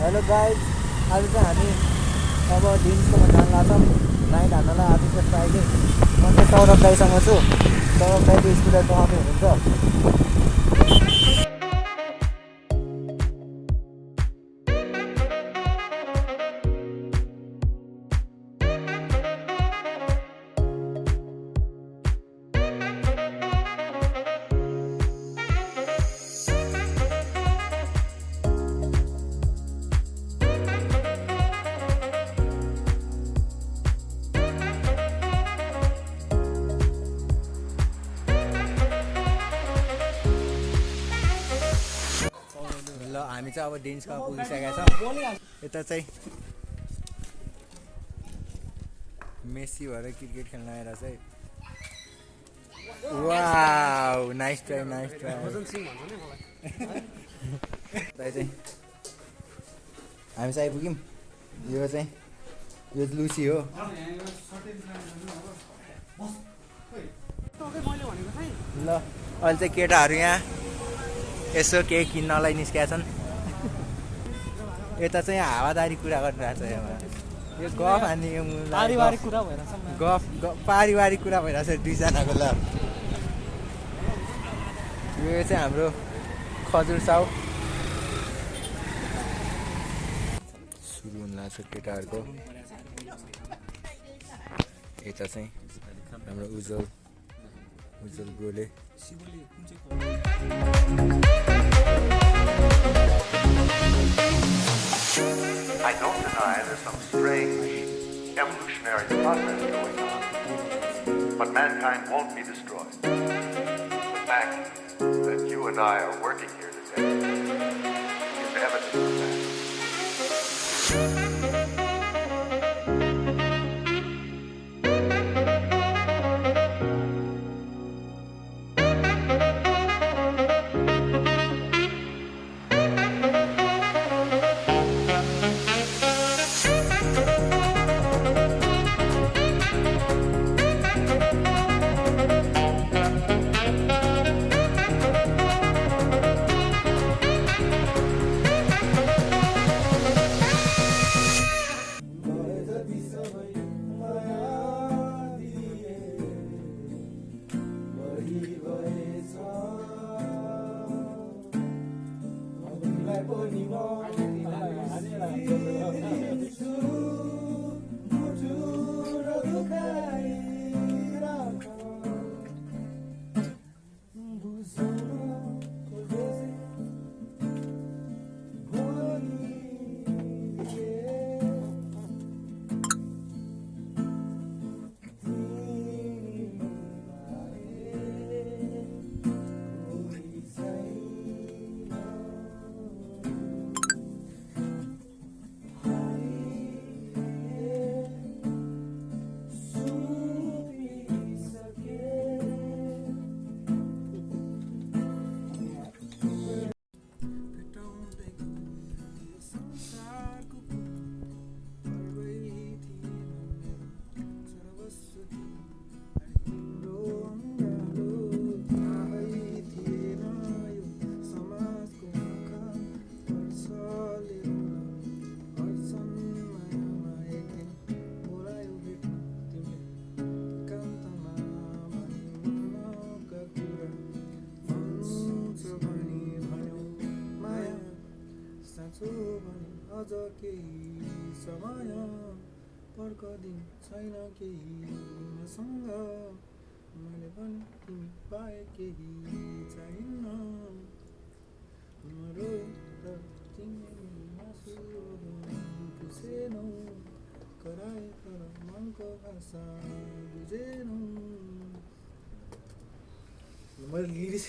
Hello guys, आज चाहिँ हामी अब दिनकोमा जान लाग्छौँ नाइट हान्नलाई। आज चाहिँ फ्राइडे। म चाहिँ सौरभ दाईसँग छु। सौरभ दाईले स्कुटर चलाउँदै हुनुहुन्छ। ल हामी चाहिँ अब डेन्समा पुगिसकेका छौँ। यता चाहिँ मेसी भएर क्रिकेट खेल्न आएर चाहिँ wow nice try nice try. चाहिँ हामी चाहिँ आइपुग्यौँ। यो चाहिँ यो लुसी हो। ल अहिले चाहिँ केटाहरू यहाँ यसो केही किन्नलाई निस्केका छन्। यता चाहिँ हावादारी कुरा गरिरहेको छ यहाँ। यो गफ हान्ने पारिवारिक कुरा भइरहेछ। गफ पारिवारिक कुरा भइरहेछ दुईजनाको। ल यो चाहिँ हाम्रो खजुर साउ सुरु हुन लाग्छ केटाहरूको। यता चाहिँ हाम्रो उज्जवल ब्रोले I don't deny there's some strange evolutionary process going on, but mankind won't be destroyed. The fact that you and I are working here today is evidence of that. अझ केही समय पर्खदिन छैन केही मसँग मैले पनि तिमी पाए केही चाहिन्न मरो र तिमी बुझेनौ कराए तर मनको भाषा बुझेनौ। मैले लिरिक्स